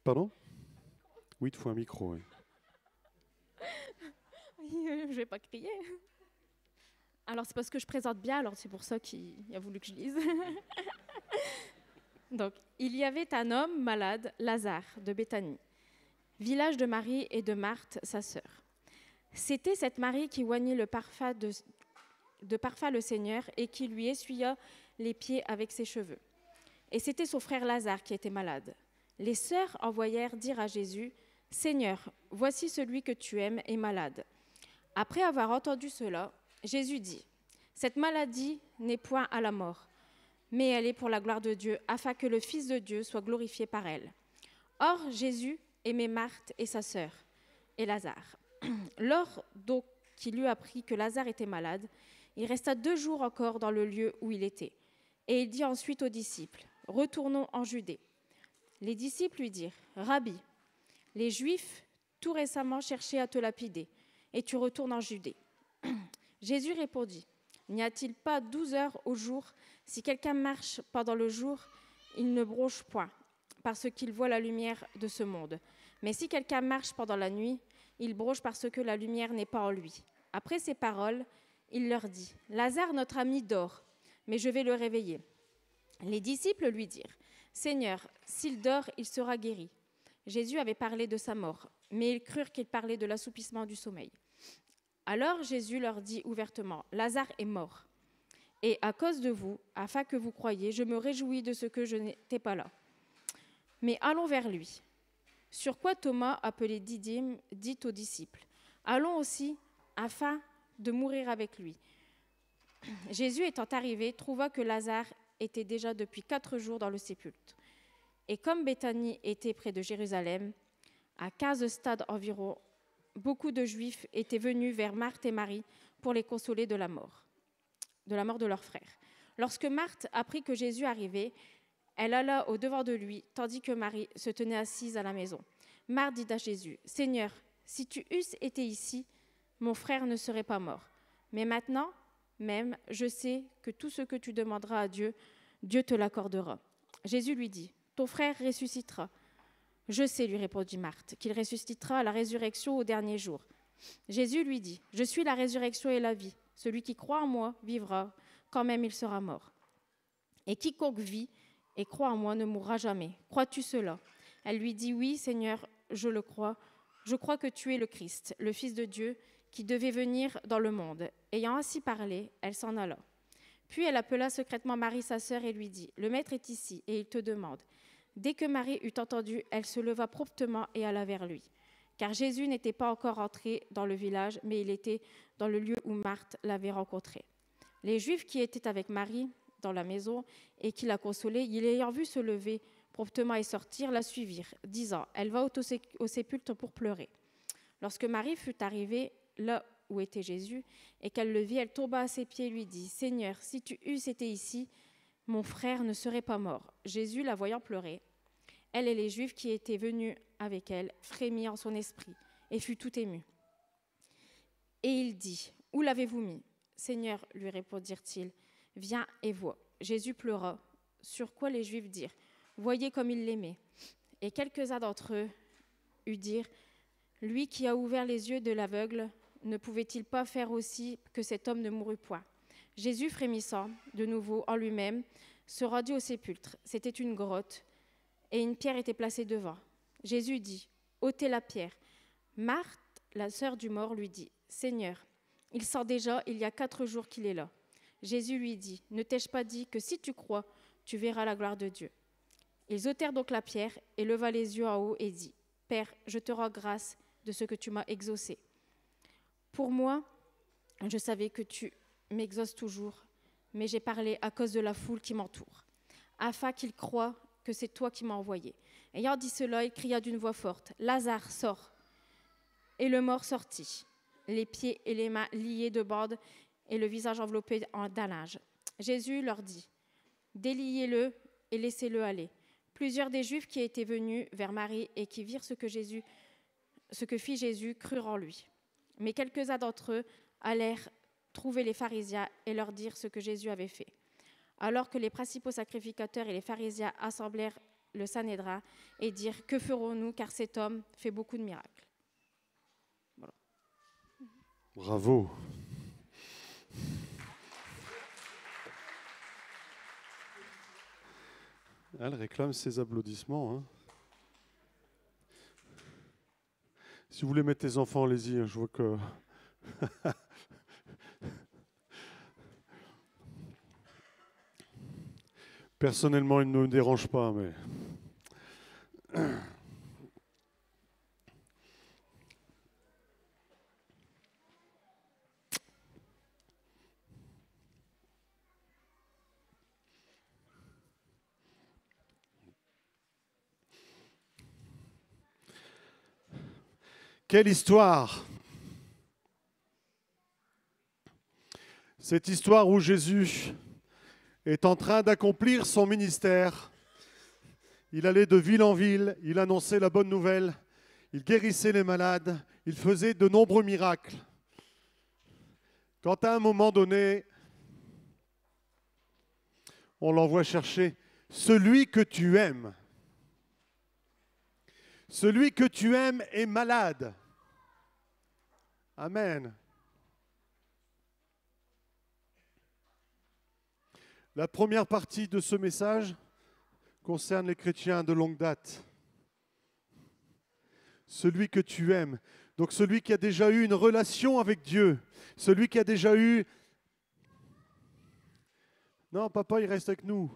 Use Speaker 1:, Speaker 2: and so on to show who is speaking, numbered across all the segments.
Speaker 1: Pardon? Oui, il te faut un micro, oui.
Speaker 2: Je vais pas crier. Alors c'est parce que je présente bien, alors c'est pour ça qu'il a voulu que je lise. Donc, il y avait un homme malade, Lazare, de Béthanie, village de Marie et de Marthe, sa sœur. C'était cette Marie qui oignait de parfum le Seigneur et qui lui essuya les pieds avec ses cheveux. Et c'était son frère Lazare qui était malade. Les sœurs envoyèrent dire à Jésus, Seigneur, voici celui que tu aimes est malade. Après avoir entendu cela, Jésus dit, cette maladie n'est point à la mort, mais elle est pour la gloire de Dieu, afin que le Fils de Dieu soit glorifié par elle. Or, Jésus aimait Marthe et sa sœur, et Lazare. Lors donc qu'il eut appris que Lazare était malade, il resta 2 jours encore dans le lieu où il était. Et il dit ensuite aux disciples, retournons en Judée. Les disciples lui dirent, Rabbi, les Juifs tout récemment cherchaient à te lapider, et tu retournes en Judée. Jésus répondit, n'y a-t-il pas 12 heures au jour? Si quelqu'un marche pendant le jour, il ne bronche point, parce qu'il voit la lumière de ce monde. Mais si quelqu'un marche pendant la nuit, il bronche parce que la lumière n'est pas en lui. Après ces paroles, il leur dit, Lazare, notre ami, dort, mais je vais le réveiller. Les disciples lui dirent, Seigneur, s'il dort, il sera guéri. Jésus avait parlé de sa mort, mais ils crurent qu'il parlait de l'assoupissement du sommeil. Alors Jésus leur dit ouvertement, Lazare est mort. Et à cause de vous, afin que vous croyiez, je me réjouis de ce que je n'étais pas là. Mais allons vers lui. Sur quoi Thomas, appelé Didyme, dit aux disciples, allons aussi, afin de mourir avec lui. Jésus étant arrivé, trouva que Lazare était déjà depuis 4 jours dans le sépulcre. Et comme Béthanie était près de Jérusalem, à 15 stades environ, beaucoup de Juifs étaient venus vers Marthe et Marie pour les consoler de la mort de leur frère. Lorsque Marthe apprit que Jésus arrivait, elle alla au-devant de lui, tandis que Marie se tenait assise à la maison. Marthe dit à Jésus, « Seigneur, si tu eusses été ici, mon frère ne serait pas mort. Mais maintenant, même, je sais que tout ce que tu demanderas à Dieu, Dieu te l'accordera. » Jésus lui dit, « Ton frère ressuscitera. » « Je sais, lui répondit Marthe, qu'il ressuscitera à la résurrection au dernier jour. » Jésus lui dit, « Je suis la résurrection et la vie. Celui qui croit en moi vivra, quand même il sera mort. Et quiconque vit et croit en moi ne mourra jamais. Crois-tu cela ?» Elle lui dit, « Oui, Seigneur, je le crois. Je crois que tu es le Christ, le Fils de Dieu, qui devait venir dans le monde. » Ayant ainsi parlé, elle s'en alla. Puis elle appela secrètement Marie, sa sœur, et lui dit, « Le Maître est ici, et il te demande. » Dès que Marie eut entendu, elle se leva promptement et alla vers lui. Car Jésus n'était pas encore entré dans le village, mais il était dans le lieu où Marthe l'avait rencontré. Les Juifs qui étaient avec Marie dans la maison et qui la consolaient, y l'ayant vue se lever promptement et sortir, la suivirent, disant, « Elle va au sépulcre pour pleurer. » Lorsque Marie fut arrivée là où était Jésus et qu'elle le vit, elle tomba à ses pieds et lui dit, « Seigneur, si tu eusses été ici, mon frère ne serait pas mort. » Jésus, la voyant pleurer, elle et les Juifs qui étaient venus avec elle, frémit en son esprit et fut tout ému. Et il dit, « Où l'avez-vous mis ?» « Seigneur, lui répondirent-ils, viens et vois. » Jésus pleura, sur quoi les Juifs dirent, « Voyez comme il l'aimait. » Et quelques-uns d'entre eux eurent dit, « Lui qui a ouvert les yeux de l'aveugle, ne pouvait-il pas faire aussi que cet homme ne mourût point ?» Jésus, frémissant de nouveau en lui-même, se rendit au sépulcre. C'était une grotte, et une pierre était placée devant. Jésus dit, « ôtez la pierre. » Marthe, la sœur du mort, lui dit, « Seigneur, il sent déjà, il y a 4 jours qu'il est là. » Jésus lui dit, « Ne t'ai-je pas dit que si tu crois, tu verras la gloire de Dieu ?» Ils ôtèrent donc la pierre et leva les yeux en haut et dit, « Père, je te rends grâce de ce que tu m'as exaucé. Pour moi, je savais que tu m'exauces toujours, mais j'ai parlé à cause de la foule qui m'entoure, afin qu'ils croient que c'est toi qui m'as envoyé. » Ayant dit cela, il cria d'une voix forte, « Lazare, sors !» Et le mort sortit, les pieds et les mains liés de bandes et le visage enveloppé d'un linge. Jésus leur dit, « Déliez-le et laissez-le aller. » Plusieurs des Juifs qui étaient venus vers Marie et qui virent ce que fit Jésus crurent en lui. Mais quelques-uns d'entre eux allèrent trouver les pharisiens et leur dire ce que Jésus avait fait. Alors que les principaux sacrificateurs et les pharisiens assemblèrent le Sanhédrin et dire « Que ferons-nous car cet homme fait beaucoup de miracles ?» Voilà.
Speaker 1: Bravo. Elle réclame ses applaudissements. Hein. Si vous voulez mettre tes enfants, allez-y. Je vois que... Personnellement, il ne me dérange pas, mais... Quelle histoire! Cette histoire où Jésus est en train d'accomplir son ministère. Il allait de ville en ville, il annonçait la bonne nouvelle, il guérissait les malades, il faisait de nombreux miracles. Quand à un moment donné, on l'envoie chercher celui que tu aimes. Celui que tu aimes est malade. Amen. La première partie de ce message concerne les chrétiens de longue date. Celui que tu aimes. Donc celui qui a déjà eu une relation avec Dieu. Celui qui a déjà eu... Non, papa, il reste avec nous.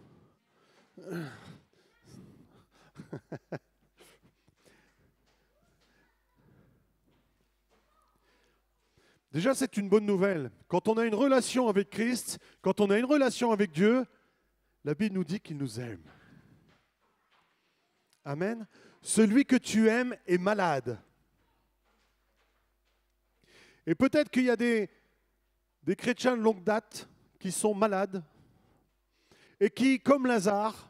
Speaker 1: Déjà, c'est une bonne nouvelle. Quand on a une relation avec Christ, quand on a une relation avec Dieu, la Bible nous dit qu'il nous aime. Amen. Celui que tu aimes est malade. Et peut-être qu'il y a des chrétiens de longue date qui sont malades et qui, comme Lazare,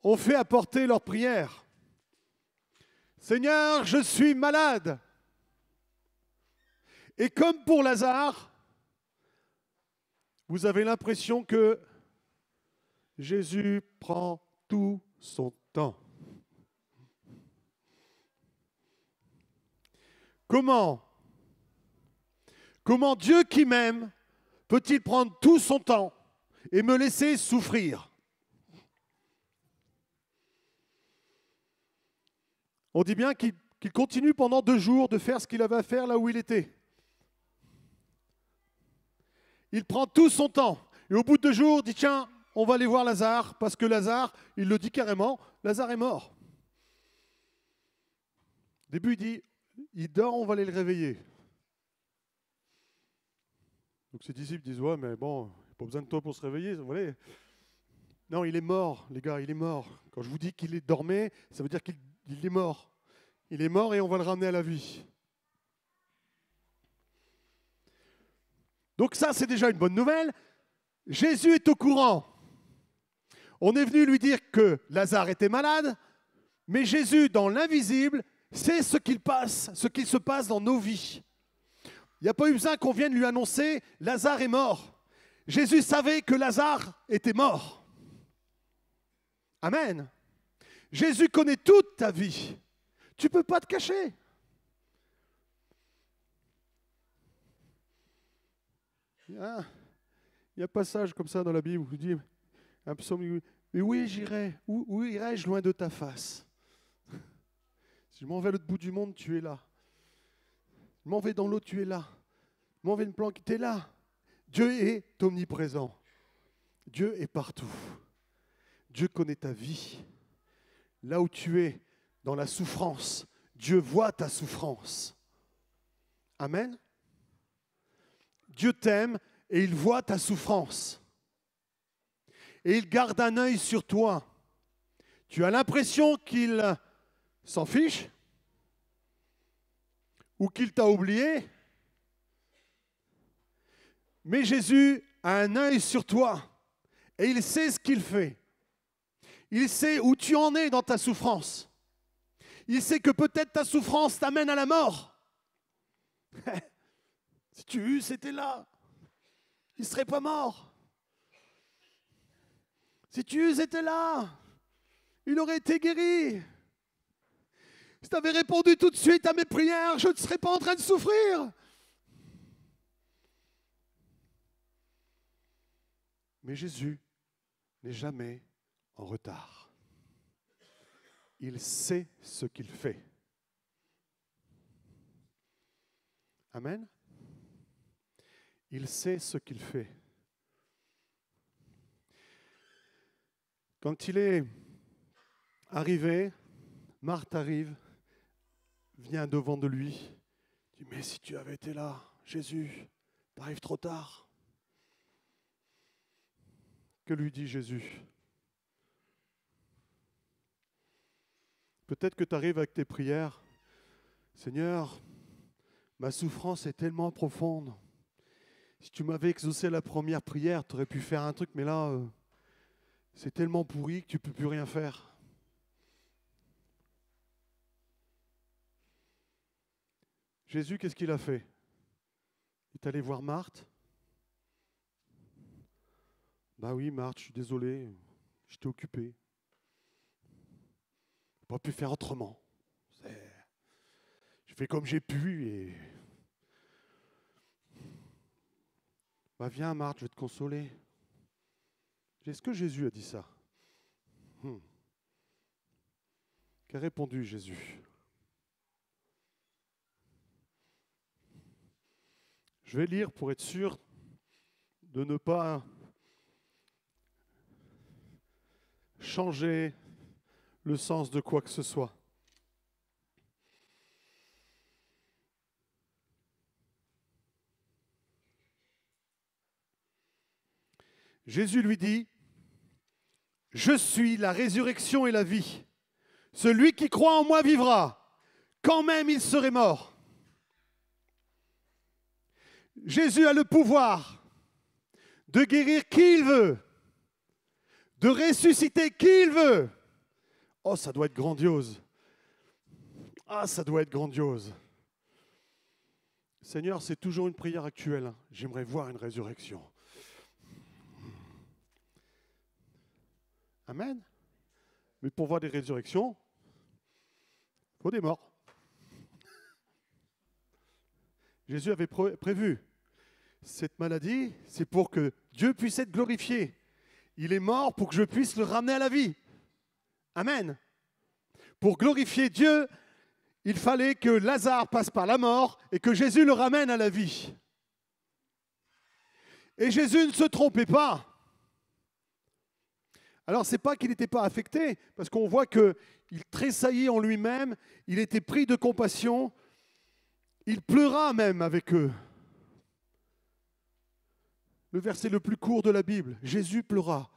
Speaker 1: ont fait apporter leur prière. Seigneur, je suis malade. Et comme pour Lazare, vous avez l'impression que Jésus prend tout son temps. Comment Dieu qui m'aime peut-il prendre tout son temps et me laisser souffrir? On dit bien qu'il continue pendant 2 jours de faire ce qu'il avait à faire là où il était. Il prend tout son temps. Et au bout de 2 jours, il dit, tiens, on va aller voir Lazare, parce que Lazare, il le dit carrément, Lazare est mort. Au début, il dit, il dort, on va aller le réveiller. Donc ses disciples disent, ouais, mais bon, il n'y a pas besoin de toi pour se réveiller, vous voyez. Non, il est mort, les gars, il est mort. Quand je vous dis qu'il est dormait, ça veut dire qu'il est mort. Il est mort et on va le ramener à la vie. Donc ça, c'est déjà une bonne nouvelle. Jésus est au courant. On est venu lui dire que Lazare était malade, mais Jésus, dans l'invisible, sait ce qu'il se passe dans nos vies. Il n'y a pas eu besoin qu'on vienne lui annoncer « Lazare est mort ». Jésus savait que Lazare était mort. Amen. Jésus connaît toute ta vie. Tu ne peux pas te cacher. Il y a un passage comme ça dans la Bible où il dit, un psaume, mais où j'irai? Où irai-je loin de ta face? Si je m'en vais à l'autre bout du monde, tu es là. Je m'en vais dans l'eau, tu es là. Je m'en vais une planque, tu es là. Dieu est omniprésent. Dieu est partout. Dieu connaît ta vie. Là où tu es, dans la souffrance, Dieu voit ta souffrance. Amen. Dieu t'aime et il voit ta souffrance. Et il garde un œil sur toi. Tu as l'impression qu'il s'en fiche ou qu'il t'a oublié. Mais Jésus a un œil sur toi et il sait ce qu'il fait. Il sait où tu en es dans ta souffrance. Il sait que peut-être ta souffrance t'amène à la mort. Si tu étais là, il ne serait pas mort. Si tu étais là, il aurait été guéri. Si tu avais répondu tout de suite à mes prières, je ne serais pas en train de souffrir. Mais Jésus n'est jamais en retard. Il sait ce qu'il fait. Amen. Il sait ce qu'il fait. Quand il est arrivé, Marthe arrive, vient devant de lui, dit « Mais si tu avais été là, Jésus, tu arrives trop tard. » Que lui dit Jésus? Peut-être que tu arrives avec tes prières. « Seigneur, ma souffrance est tellement profonde. Si tu m'avais exaucé la première prière, tu aurais pu faire un truc, mais là, c'est tellement pourri que tu ne peux plus rien faire. » Jésus, qu'est-ce qu'il a fait? Il est allé voir Marthe. Bah oui, Marthe, je suis désolé, j'étais occupé. Je n'ai pas pu faire autrement. Je fais comme j'ai pu et... Bah viens Marthe, je vais te consoler. Est-ce que Jésus a dit ça? Qu'a répondu Jésus? Je vais lire pour être sûr de ne pas changer le sens de quoi que ce soit. Jésus lui dit, « Je suis la résurrection et la vie. Celui qui croit en moi vivra, quand même il serait mort. » Jésus a le pouvoir de guérir qui il veut, de ressusciter qui il veut. Oh, ça doit être grandiose. Ah, ça doit être grandiose. Seigneur, c'est toujours une prière actuelle. J'aimerais voir une résurrection. Amen. Mais pour voir des résurrections, il faut des morts. Jésus avait prévu cette maladie, c'est pour que Dieu puisse être glorifié. Il est mort pour que je puisse le ramener à la vie. Amen. Pour glorifier Dieu, il fallait que Lazare passe par la mort et que Jésus le ramène à la vie. Et Jésus ne se trompait pas. Alors, ce n'est pas qu'il n'était pas affecté, parce qu'on voit qu'il tressaillit en lui-même, il était pris de compassion, il pleura même avec eux. Le verset le plus court de la Bible, Jésus pleura.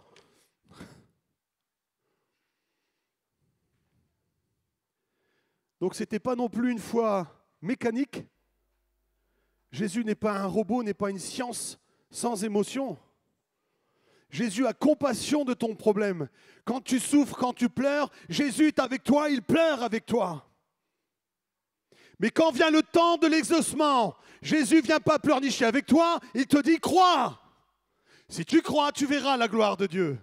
Speaker 1: Donc, ce n'était pas non plus une foi mécanique. Jésus n'est pas un robot, n'est pas une science sans émotion. Jésus a compassion de ton problème. Quand tu souffres, quand tu pleures, Jésus est avec toi, il pleure avec toi. Mais quand vient le temps de l'exaucement, Jésus ne vient pas pleurnicher avec toi, il te dit crois. Si tu crois, tu verras la gloire de Dieu.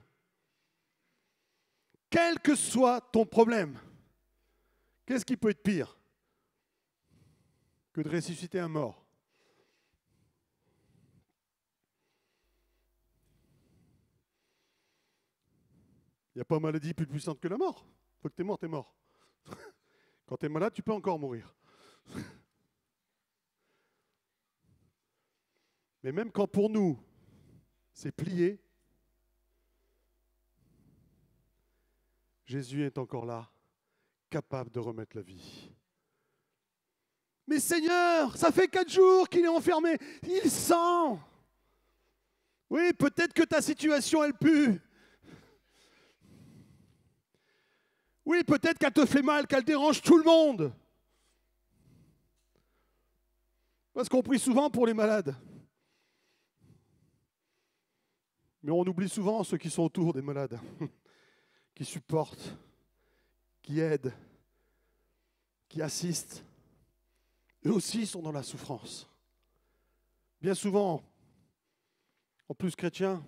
Speaker 1: Quel que soit ton problème, qu'est-ce qui peut être pire que de ressusciter un mort? Il n'y a pas maladie plus puissante que la mort. Une fois que tu es mort, tu es mort. Quand tu es malade, tu peux encore mourir. Mais même quand pour nous, c'est plié, Jésus est encore là, capable de remettre la vie. Mais Seigneur, ça fait 4 jours qu'il est enfermé. Il sent. Oui, peut-être que ta situation, elle pue. Oui, peut-être qu'elle te fait mal, qu'elle dérange tout le monde. Parce qu'on prie souvent pour les malades. Mais on oublie souvent ceux qui sont autour des malades, qui supportent, qui aident, qui assistent. Eux aussi sont dans la souffrance. Bien souvent, en plus chrétiens,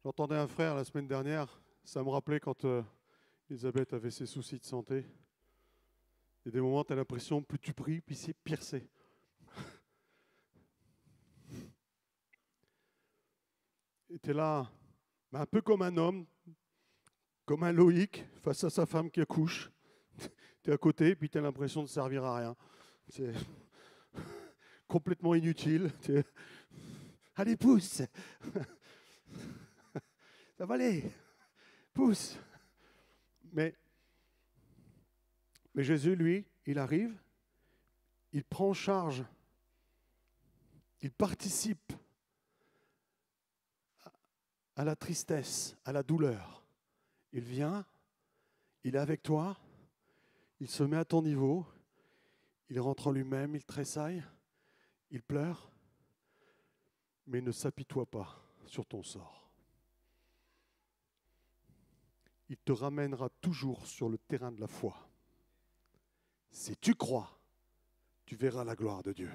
Speaker 1: J'entendais un frère la semaine dernière, ça me rappelait quand Elisabeth avait ses soucis de santé. Il y a des moments, tu as l'impression, plus tu pries, puis c'est pire c'est. Et tu es là, un peu comme un homme, comme un Loïc, face à sa femme qui accouche. Tu es à côté, puis tu as l'impression de servir à rien. C'est complètement inutile. Allez, pousse. Ça va aller. Pousse. Mais Jésus, lui, il arrive, il prend en charge, il participe à la tristesse, à la douleur. Il vient, il est avec toi, il se met à ton niveau, il rentre en lui-même, il tressaille, il pleure, mais ne s'apitoie pas sur ton sort. Il te ramènera toujours sur le terrain de la foi. Si tu crois, tu verras la gloire de Dieu.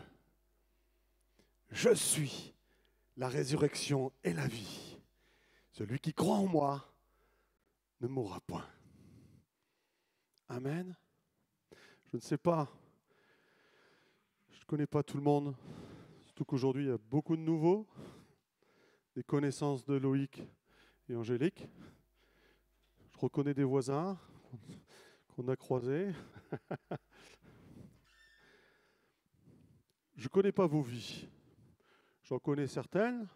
Speaker 1: Je suis la résurrection et la vie. Celui qui croit en moi ne mourra point. Amen. Je ne sais pas, je ne connais pas tout le monde, surtout qu'aujourd'hui il y a beaucoup de nouveaux, des connaissances de Loïc et Angélique. Je reconnais des voisins qu'on a croisés. Je ne connais pas vos vies. J'en connais certaines.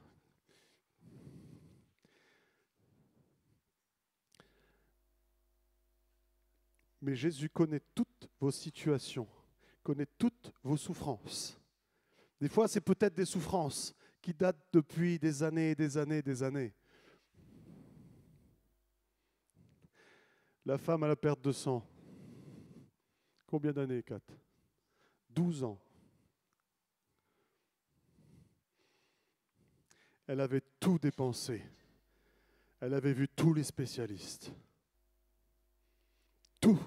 Speaker 1: Mais Jésus connaît toutes vos situations, connaît toutes vos souffrances. Des fois, c'est peut-être des souffrances qui datent depuis des années et des années et des années. La femme à la perte de sang. Combien d'années, Kat? 12 ans. Elle avait tout dépensé. Elle avait vu tous les spécialistes. Tout.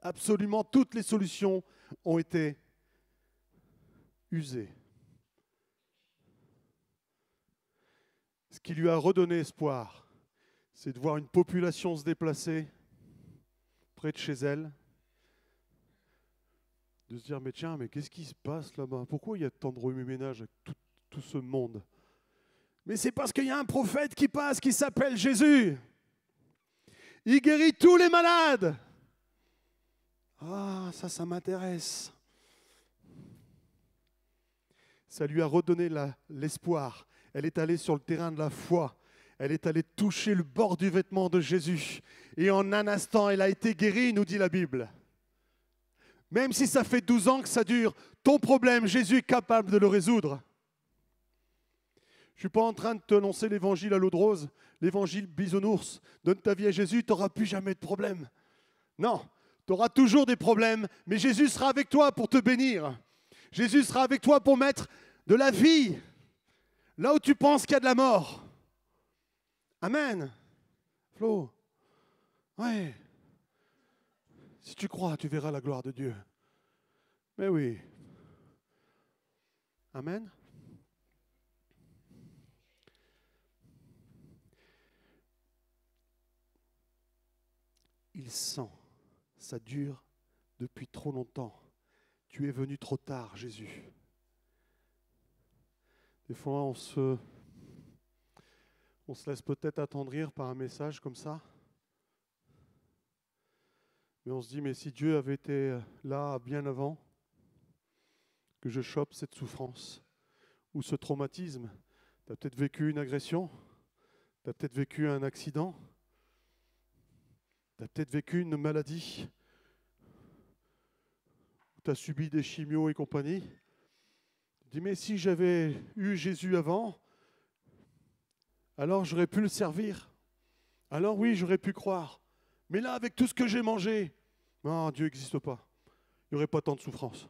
Speaker 1: Absolument toutes les solutions ont été usées. Ce qui lui a redonné espoir, c'est de voir une population se déplacer près de chez elle, de se dire, mais tiens, mais qu'est-ce qui se passe là-bas? Pourquoi il y a tant de remue-ménage avec tout ce monde? Mais c'est parce qu'il y a un prophète qui passe, qui s'appelle Jésus. Il guérit tous les malades. Ah, ça m'intéresse. Ça lui a redonné l'espoir. Elle est allée sur le terrain de la foi. Elle est allée toucher le bord du vêtement de Jésus. Et en un instant, elle a été guérie, nous dit la Bible. Même si ça fait 12 ans que ça dure, ton problème, Jésus est capable de le résoudre. Je ne suis pas en train de t'annoncer l'évangile à l'eau de rose, l'évangile bisounours. Donne ta vie à Jésus, tu n'auras plus jamais de problème. Non, tu auras toujours des problèmes, mais Jésus sera avec toi pour te bénir. Jésus sera avec toi pour mettre de la vie là où tu penses qu'il y a de la mort. Amen. Flo, ouais. Si tu crois, tu verras la gloire de Dieu. Mais oui. Amen. Il sent, ça dure depuis trop longtemps. Tu es venu trop tard, Jésus. Des fois, on se laisse peut-être attendrir par un message comme ça. Mais on se dit, mais si Dieu avait été là bien avant que je chope cette souffrance ou ce traumatisme, tu as peut-être vécu une agression, tu as peut-être vécu un accident, tu as peut-être vécu une maladie, tu as subi des chimios et compagnie. Tu dis, mais si j'avais eu Jésus avant, alors j'aurais pu le servir. Alors oui, j'aurais pu croire. Mais là, avec tout ce que j'ai mangé, non, Dieu n'existe pas. Il n'y aurait pas tant de souffrance.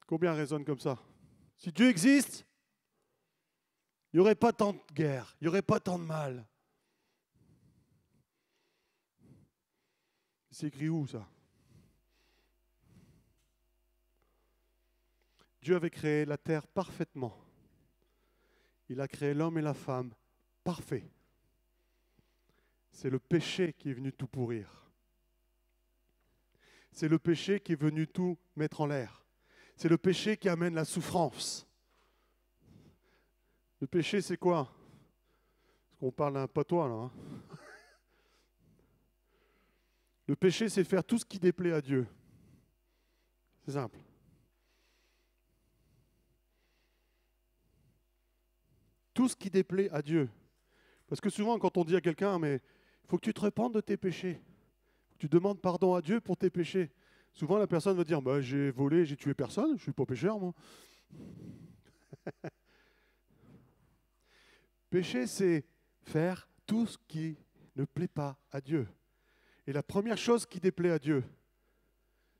Speaker 1: Combien raisonnent comme ça? Si Dieu existe, il n'y aurait pas tant de guerre, il n'y aurait pas tant de mal. C'est écrit où ça? Dieu avait créé la terre parfaitement. Il a créé l'homme et la femme parfaits. C'est le péché qui est venu tout pourrir. C'est le péché qui est venu tout mettre en l'air. C'est le péché qui amène la souffrance. Le péché, c'est quoi? Parce qu'on parle d'un patois, là. Hein. Le péché, c'est faire tout ce qui déplaît à Dieu. C'est simple. Tout ce qui déplaît à Dieu. Parce que souvent, quand on dit à quelqu'un, mais il faut que tu te repentes de tes péchés. Tu demandes pardon à Dieu pour tes péchés. Souvent, la personne va dire, bah, j'ai volé, j'ai tué personne, je ne suis pas pécheur, moi. Péché, c'est faire tout ce qui ne plaît pas à Dieu. Et la première chose qui déplaît à Dieu,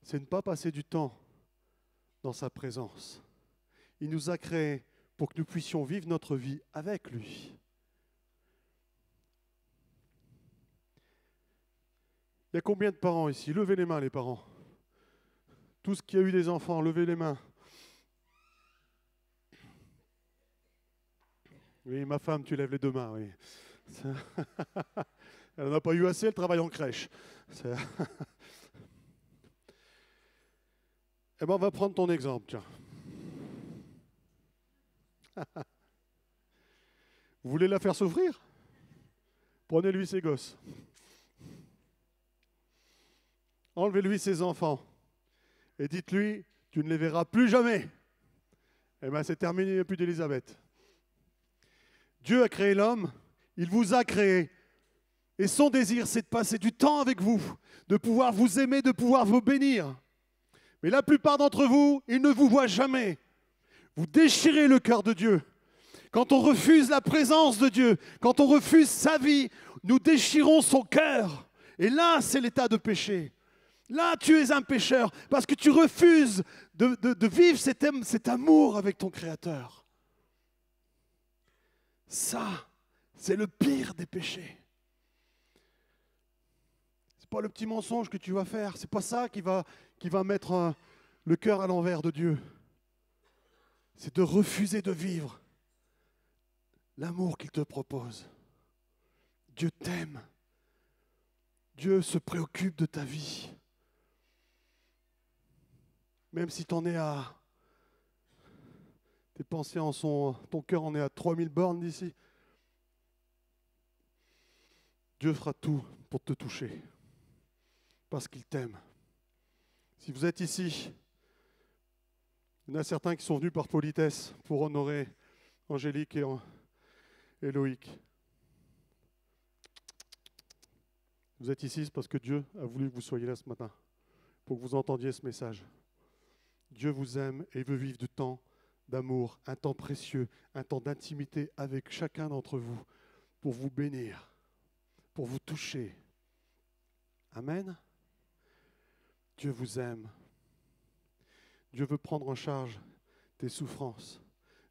Speaker 1: c'est ne pas passer du temps dans sa présence. Il nous a créés pour que nous puissions vivre notre vie avec lui. Il y a combien de parents ici? Levez les mains, les parents. Tous qui a eu des enfants, levez les mains. Oui, ma femme, tu lèves les deux mains, oui. Elle n'en a pas eu assez, elle travaille en crèche. Eh bien, on va prendre ton exemple, tiens. Vous voulez la faire souffrir? Prenez-lui ses gosses. Enlevez-lui ses enfants. Et dites-lui, tu ne les verras plus jamais. Eh bien, c'est terminé, il n'y a plus d'Élisabeth. Dieu a créé l'homme, il vous a créé. Et son désir, c'est de passer du temps avec vous, de pouvoir vous aimer, de pouvoir vous bénir. Mais la plupart d'entre vous, ils ne vous voient jamais. Vous déchirez le cœur de Dieu. Quand on refuse la présence de Dieu, quand on refuse sa vie, nous déchirons son cœur. Et là, c'est l'état de péché. Là, tu es un pécheur parce que tu refuses de vivre cet amour avec ton Créateur. Ça, c'est le pire des péchés. Ce n'est pas le petit mensonge que tu vas faire. Ce n'est pas ça qui va mettre le cœur à l'envers de Dieu. C'est de refuser de vivre l'amour qu'il te propose. Dieu t'aime. Dieu se préoccupe de ta vie. Même si t'en es à... Tes pensées en sont... Ton cœur en est à 3000 bornes d'ici. Dieu fera tout pour te toucher. Parce qu'il t'aime. Si vous êtes ici, il y en a certains qui sont venus par politesse pour honorer Angélique et Loïc. Vous êtes ici, c'est parce que Dieu a voulu que vous soyez là ce matin, pour que vous entendiez ce message. Dieu vous aime et veut vivre du temps d'amour, un temps précieux, un temps d'intimité avec chacun d'entre vous, pour vous bénir, pour vous toucher. Amen. Dieu vous aime. Dieu veut prendre en charge tes souffrances.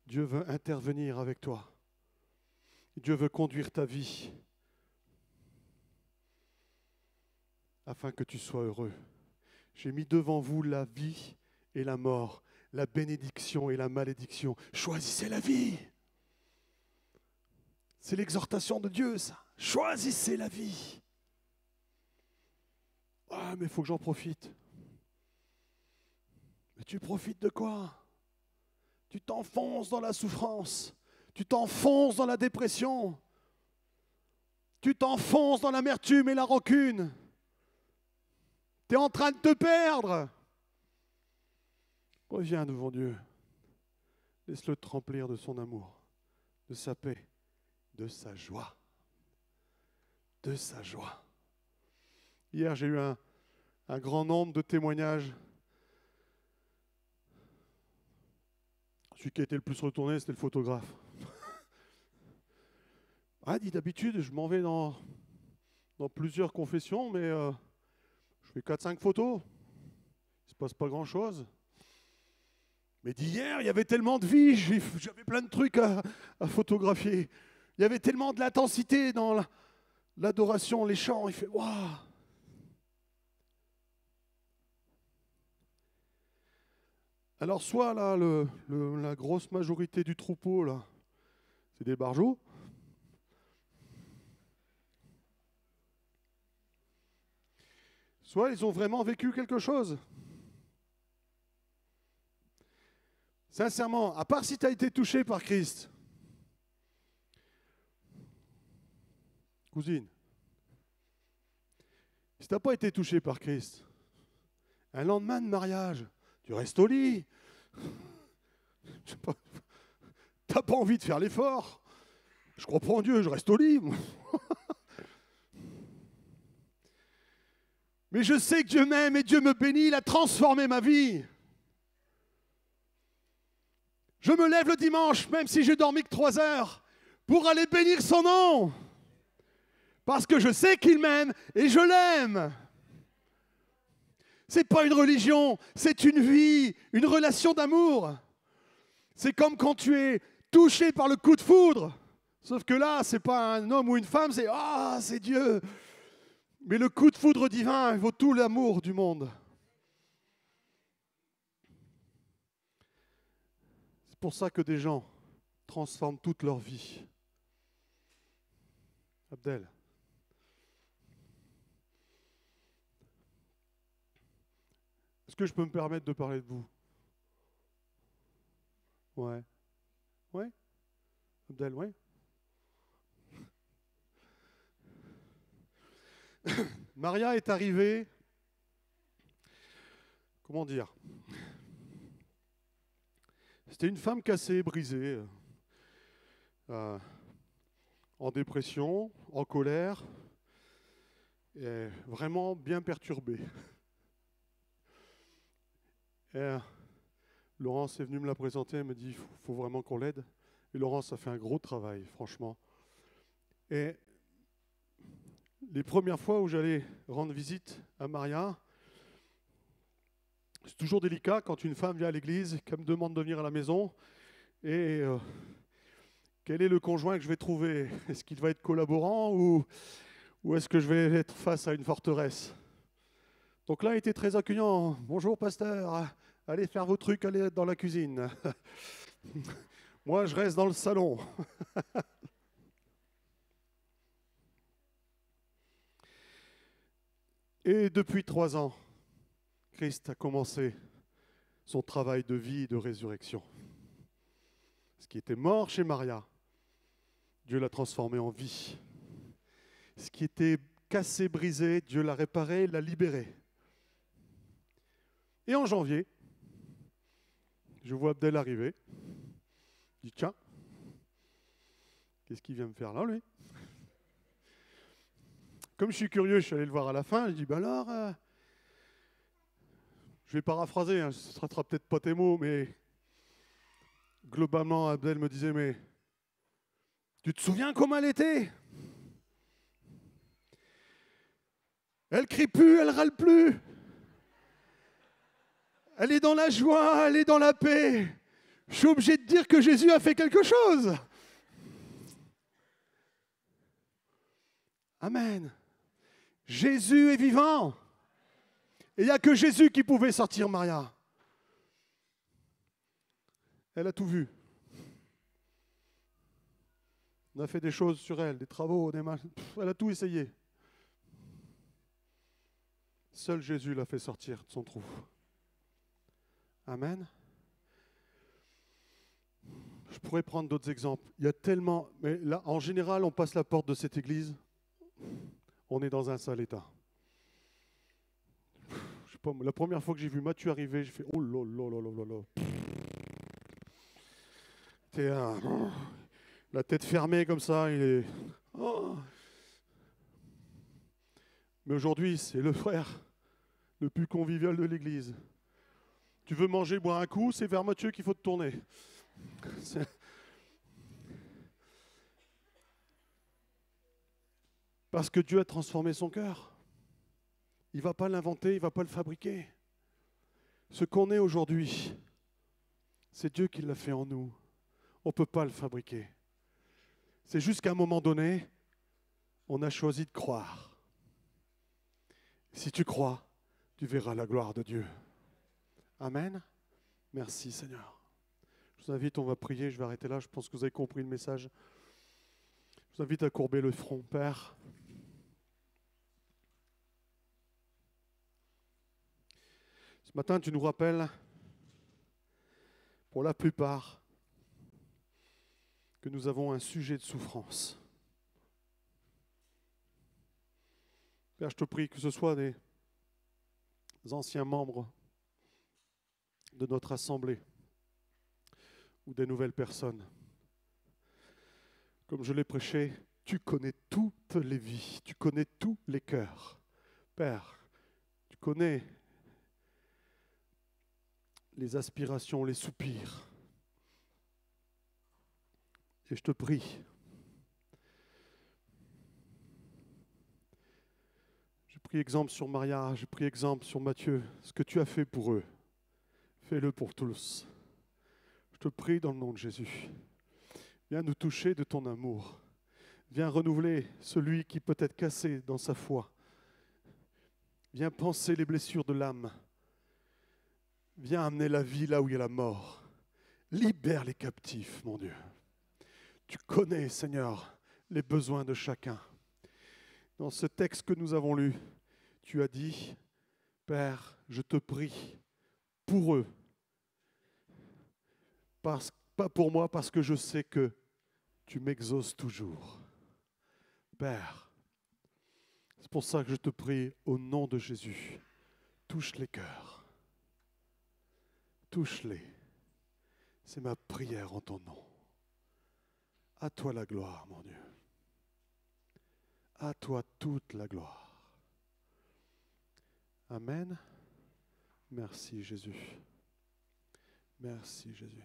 Speaker 1: Dieu veut intervenir avec toi. Dieu veut conduire ta vie afin que tu sois heureux. J'ai mis devant vous la vie et la mort, la bénédiction et la malédiction. Choisissez la vie. C'est l'exhortation de Dieu, ça. Choisissez la vie. Ah, mais il faut que j'en profite. Mais tu profites de quoi? Tu t'enfonces dans la souffrance. Tu t'enfonces dans la dépression. Tu t'enfonces dans l'amertume et la rancune. Tu es en train de te perdre. Reviens devant Dieu. Laisse-le te remplir de son amour, de sa paix, de sa joie. De sa joie. Hier, j'ai eu un grand nombre de témoignages. Celui qui a été le plus retourné, c'était le photographe. Ah, dit d'habitude, je m'en vais dans plusieurs confessions, mais je fais 4-5 photos. Il ne se passe pas grand-chose. Mais d'hier, il y avait tellement de vie, j'avais plein de trucs à photographier. Il y avait tellement de l'intensité dans l'adoration, les chants. Il fait waouh! Alors soit là, la grosse majorité du troupeau, là, c'est des barjots. Soit ils ont vraiment vécu quelque chose. Sincèrement, à part si tu as été touché par Christ, cousine, si tu n'as pas été touché par Christ, un lendemain de mariage, tu restes au lit. Tu n'as pas envie de faire l'effort. Je crois pas en Dieu, je reste au lit. Mais je sais que Dieu m'aime et Dieu me bénit, il a transformé ma vie. Je me lève le dimanche, même si j'ai dormi que 3 heures, pour aller bénir son nom. Parce que je sais qu'il m'aime et je l'aime. Ce n'est pas une religion, c'est une vie, une relation d'amour. C'est comme quand tu es touché par le coup de foudre. Sauf que là, ce n'est pas un homme ou une femme, c'est « Ah, c'est Dieu !» Mais le coup de foudre divin vaut tout l'amour du monde. C'est pour ça que des gens transforment toute leur vie. Abdel. Est-ce que je peux me permettre de parler de vous? Ouais. Ouais? Abdel, ouais? Maria est arrivée, comment dire? C'était une femme cassée, brisée, en dépression, en colère, et vraiment bien perturbée. Et Laurence est venue me la présenter, elle me dit « faut vraiment qu'on l'aide ». Et Laurence a fait un gros travail, franchement. Et les premières fois où j'allais rendre visite à Maria, c'est toujours délicat quand une femme vient à l'église, qu'elle me demande de venir à la maison, et quel est le conjoint que je vais trouver? Est-ce qu'il va être collaborant ou est-ce que je vais être face à une forteresse? Donc là, il était très accueillant. « Bonjour, pasteur, allez faire vos trucs, allez dans la cuisine. Moi, je reste dans le salon. » Et depuis 3 ans, Christ a commencé son travail de vie et de résurrection. Ce qui était mort chez Maria, Dieu l'a transformé en vie. Ce qui était cassé, brisé, Dieu l'a réparé, l'a libéré. Et en janvier, je vois Abdel arriver. Je dis, tiens, qu'est-ce qu'il vient me faire là, lui? Comme je suis curieux, je suis allé le voir à la fin. Je dis, ben alors, je vais paraphraser, hein, ce ne sera peut-être pas tes mots, mais globalement, Abdel me disait, mais tu te souviens comment elle était? Elle crie plus, elle râle plus. Elle est dans la joie, elle est dans la paix. Je suis obligé de dire que Jésus a fait quelque chose. Amen. Jésus est vivant. Et il n'y a que Jésus qui pouvait sortir Maria. Elle a tout vu. On a fait des choses sur elle, des travaux, elle a tout essayé. Seul Jésus l'a fait sortir de son trou. Amen. Je pourrais prendre d'autres exemples. Il y a tellement... Mais là, en général, on passe la porte de cette église, on est dans un sale état. Je sais pas, la première fois que j'ai vu Mathieu arriver, j'ai fait « Oh là là là là là là ». La tête fermée comme ça, il est... Oh. Mais aujourd'hui, c'est le frère le plus convivial de l'église. Tu veux manger, boire un coup, c'est vers Mathieu qu'il faut te tourner. Parce que Dieu a transformé son cœur. Il ne va pas l'inventer, il ne va pas le fabriquer. Ce qu'on est aujourd'hui, c'est Dieu qui l'a fait en nous. On ne peut pas le fabriquer. C'est juste qu'à un moment donné, on a choisi de croire. Si tu crois, tu verras la gloire de Dieu. Amen. Merci Seigneur. Je vous invite, on va prier, je vais arrêter là, je pense que vous avez compris le message. Je vous invite à courber le front, Père. Ce matin, tu nous rappelles, pour la plupart, que nous avons un sujet de souffrance. Père, je te prie que ce soit des anciens membres de notre assemblée ou des nouvelles personnes. Comme je l'ai prêché, tu connais toutes les vies, tu connais tous les cœurs. Père, tu connais les aspirations, les soupirs. Et je te prie, j'ai pris exemple sur Maria, j'ai pris exemple sur Matthieu, ce que tu as fait pour eux, fais-le pour tous. Je te prie dans le nom de Jésus, viens nous toucher de ton amour, viens renouveler celui qui peut être cassé dans sa foi, viens panser les blessures de l'âme, viens amener la vie là où il y a la mort, libère les captifs, mon Dieu. Tu connais, Seigneur, les besoins de chacun. Dans ce texte que nous avons lu, tu as dit, Père, je te prie pour eux. Pas pour moi, parce que je sais que tu m'exauces toujours. Père, c'est pour ça que je te prie au nom de Jésus. Touche les cœurs. Touche-les. C'est ma prière en ton nom. À toi la gloire, mon Dieu. À toi toute la gloire. Amen. Merci Jésus. Merci Jésus.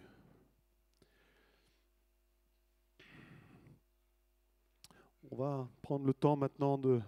Speaker 1: On va prendre le temps maintenant de